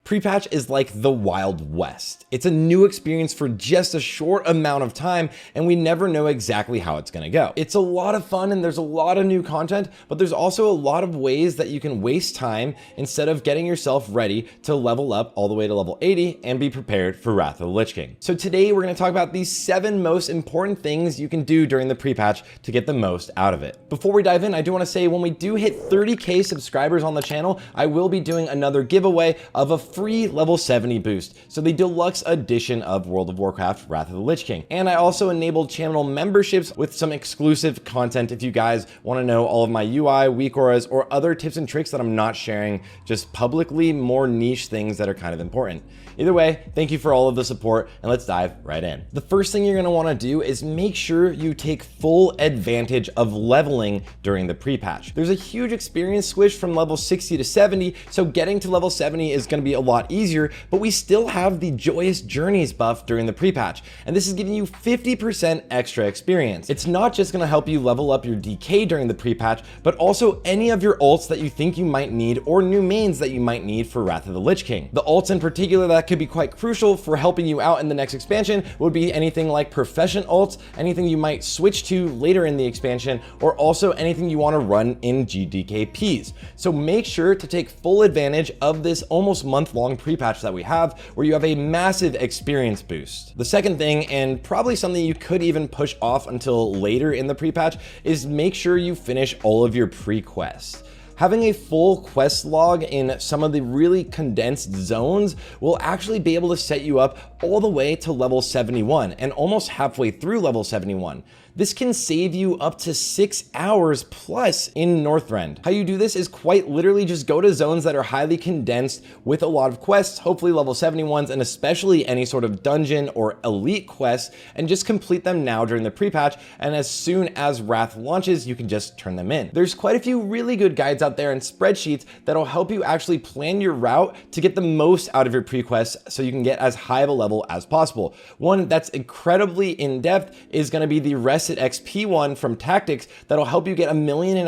Pre-patch is like the Wild West. It's a new experience for just a short amount of time, and we never know exactly how it's gonna go. It's a lot of fun and there's a lot of new content, but there's also a lot of ways that you can waste time instead of getting yourself ready to level up all the way to level 80 and be prepared for Wrath of the Lich King. So today we're gonna talk about these 7 most important things you can do during the pre-patch to get the most out of it. Before we dive in, I do wanna say when we do hit 30K subscribers on the channel, I will be doing another giveaway of a free level 70 boost. So the deluxe edition of World of Warcraft Wrath of the Lich King. And I also enabled channel memberships with some exclusive content if you guys wanna know all of my UI, weak auras, or other tips and tricks that I'm not sharing just publicly, more niche things that are kind of important. Either way, thank you for all of the support and let's dive right in. The first thing you're gonna wanna do is make sure you take full advantage of leveling during the pre-patch. There's a huge experience switch from level 60 to 70, so getting to level 70 is gonna be a lot easier, but we still have the Joyous Journeys buff during the pre-patch, and this is giving you 50% extra experience. It's not just gonna help you level up your DK during the pre-patch, but also any of your ults that you think you might need or new mains that you might need for Wrath of the Lich King. The ults in particular that could be quite crucial for helping you out in the next expansion would be anything like Profession ults, anything you might switch to later in the expansion, or also anything you want to run in GDKPs. So make sure to take full advantage of this almost month-long pre-patch that we have, where you have a massive experience boost. The second thing, and probably something you could even push off until later in the pre-patch, is make sure you finish all of your pre-quests. Having a full quest log in some of the really condensed zones will actually be able to set you up all the way to level 71 and almost halfway through level 71. This can save you up to 6 hours plus in Northrend. How you do this is quite literally just go to zones that are highly condensed with a lot of quests, hopefully level 71s, and especially any sort of dungeon or elite quests, and just complete them now during the pre-patch, and as soon as Wrath launches, you can just turn them in. There's quite a few really good guides out there and spreadsheets that'll help you actually plan your route to get the most out of your pre-quests so you can get as high of a level as possible. One that's incredibly in-depth is gonna be the Rest XP one from Tactics that'll help you get 1.5 million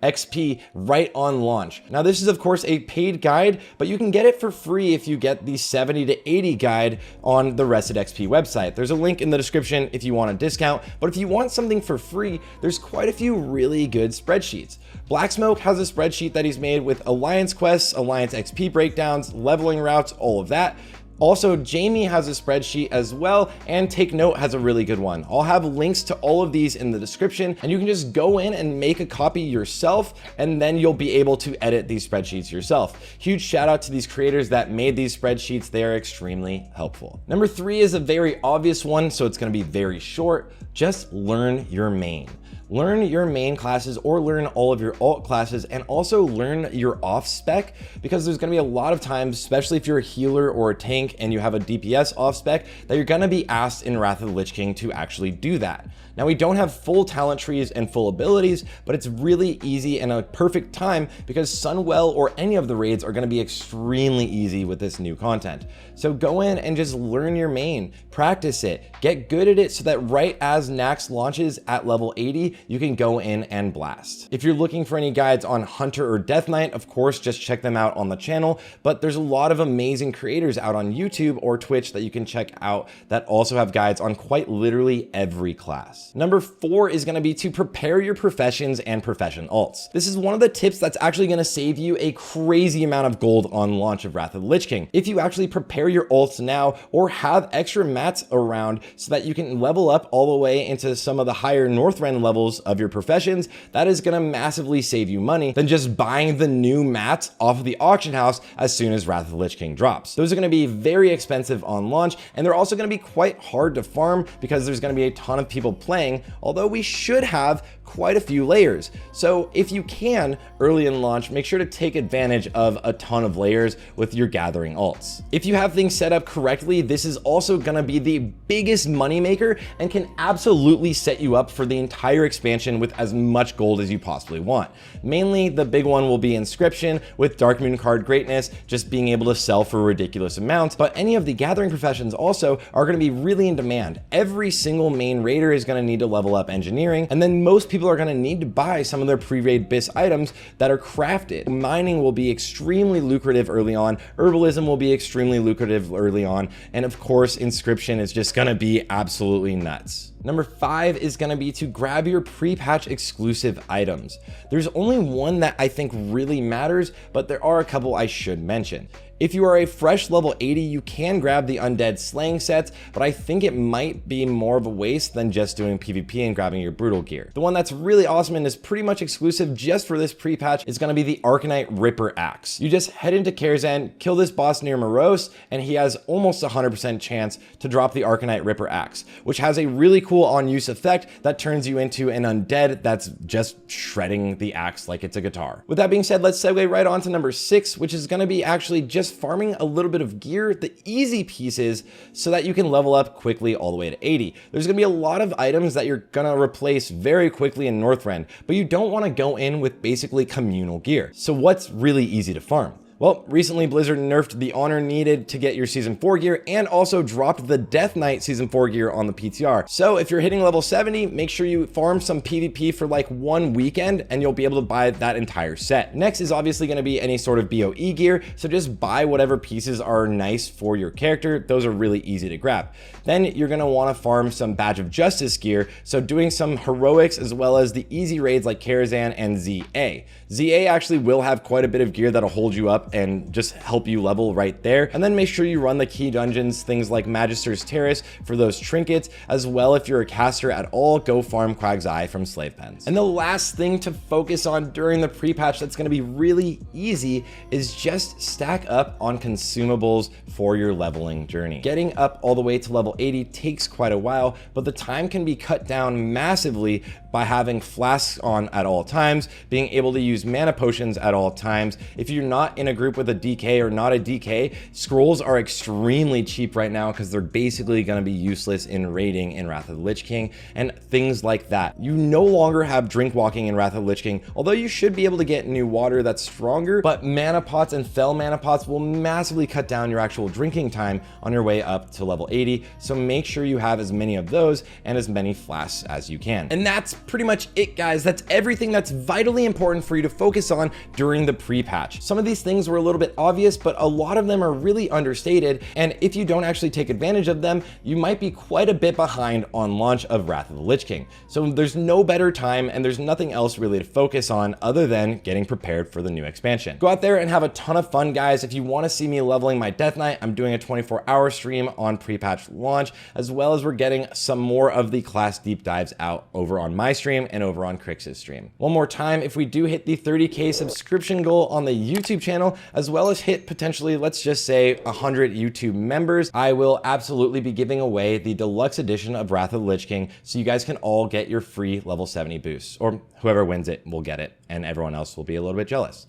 XP right on launch. Now this is of course a paid guide, but you can get it for free if you get the 70 to 80 guide on the Rested XP website. There's a link in the description if you want a discount, but if you want something for free, there's quite a few really good spreadsheets. Black Smoke has a spreadsheet that he's made with Alliance quests, Alliance XP breakdowns, leveling routes, all of that. Also, Jamie has a spreadsheet as well, and Takenote has a really good one. I'll have links to all of these in the description, and you can just go in and make a copy yourself, and then you'll be able to edit these spreadsheets yourself. Huge shout out to these creators that made these spreadsheets. They are extremely helpful. Number 3 is a very obvious one, so it's gonna be very short. Just learn your main. Learn your main classes or learn all of your alt classes, and also learn your off spec, because there's gonna be a lot of times, especially if you're a healer or a tank and you have a DPS off spec, that you're gonna be asked in Wrath of the Lich King to actually do that. Now we don't have full talent trees and full abilities, but it's really easy and a perfect time because Sunwell or any of the raids are gonna be extremely easy with this new content. So go in and just learn your main, practice it, get good at it so that right as Nax launches at level 80, you can go in and blast. If you're looking for any guides on Hunter or Death Knight, of course, just check them out on the channel, but there's a lot of amazing creators out on YouTube or Twitch that you can check out that also have guides on quite literally every class. Number 4 is gonna be to prepare your professions and profession ults. This is one of the tips that's actually gonna save you a crazy amount of gold on launch of Wrath of the Lich King. If you actually prepare your ults now or have extra mats around so that you can level up all the way into some of the higher Northrend levels of your professions, that is gonna massively save you money than just buying the new mats off of the auction house as soon as Wrath of the Lich King drops. Those are gonna be very expensive on launch, and they're also gonna be quite hard to farm because there's gonna be a ton of people playing, although we should have quite a few layers. So if you can, early in launch, make sure to take advantage of a ton of layers with your gathering ults. If you have things set up correctly, this is also gonna be the biggest moneymaker and can absolutely set you up for the entire expansion with as much gold as you possibly want. Mainly, the big one will be Inscription with Darkmoon card greatness, just being able to sell for ridiculous amounts, but any of the gathering professions also are gonna be really in demand. Every single main raider is gonna need to level up engineering, and then most people people are going to need to buy some of their pre-raid BIS items that are crafted. Mining will be extremely lucrative early on, herbalism will be extremely lucrative early on, and of course inscription is just going to be absolutely nuts. Number 5 is going to be to grab your pre-patch exclusive items. There's only one that I think really matters, but there are a couple I should mention. If you are a fresh level 80, you can grab the undead slaying sets, but I think it might be more of a waste than just doing PvP and grabbing your brutal gear. The one that's really awesome and is pretty much exclusive just for this pre-patch is going to be the Arcanite Ripper Axe. You just head into Karazhan, kill this boss near Morose, and he has almost 100% chance to drop the Arcanite Ripper Axe, which has a really cool on-use effect that turns you into an undead that's just shredding the axe like it's a guitar. With that being said, let's segue right on to number 6, which is going to be actually just farming a little bit of gear, the easy pieces, so that you can level up quickly all the way to 80. There's gonna be a lot of items that you're gonna replace very quickly in Northrend, but you don't wanna go in with basically communal gear. So what's really easy to farm? Well, recently Blizzard nerfed the honor needed to get your Season 4 gear and also dropped the Death Knight Season 4 gear on the PTR. So if you're hitting level 70, make sure you farm some PvP for like one weekend and you'll be able to buy that entire set. Next is obviously going to be any sort of BOE gear, so just buy whatever pieces are nice for your character. Those are really easy to grab. Then you're going to want to farm some Badge of Justice gear, so doing some heroics as well as the easy raids like Karazhan and ZA. ZA actually will have quite a bit of gear that'll hold you up and just help you level right there. And then make sure you run the key dungeons, things like Magister's Terrace for those trinkets, as well if you're a caster at all, go farm Quag's Eye from Slave Pens. And the last thing to focus on during the pre-patch that's gonna be really easy is just stack up on consumables for your leveling journey. Getting up all the way to level 80 takes quite a while, but the time can be cut down massively by having flasks on at all times, being able to use mana potions at all times. If you're not in a group with a DK or not a DK, scrolls are extremely cheap right now because they're basically going to be useless in raiding in Wrath of the Lich King and things like that. You no longer have drink walking in Wrath of the Lich King, although you should be able to get new water that's stronger, but mana pots and fell mana pots will massively cut down your actual drinking time on your way up to level 80. So make sure you have as many of those and as many flasks as you can. And that's pretty much it, guys. That's everything that's vitally important for you to focus on during the pre-patch. Some of these things were a little bit obvious, but a lot of them are really understated, and if you don't actually take advantage of them, you might be quite a bit behind on launch of Wrath of the Lich King. So there's no better time and there's nothing else really to focus on other than getting prepared for the new expansion. Go out there and have a ton of fun, guys. If you want to see me leveling my Death Knight, I'm doing a 24-hour stream on pre-patch launch, as well as we're getting some more of the class deep dives out over on my stream and over on Crix's stream. One more time, if we do hit the 30K subscription goal on the YouTube channel, as well as hit potentially, let's just say 100 YouTube members, I will absolutely be giving away the deluxe edition of Wrath of the Lich King, so you guys can all get your free level 70 boosts, or whoever wins it will get it, and everyone else will be a little bit jealous.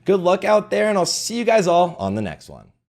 Good luck out there, and I'll see you guys all on the next one.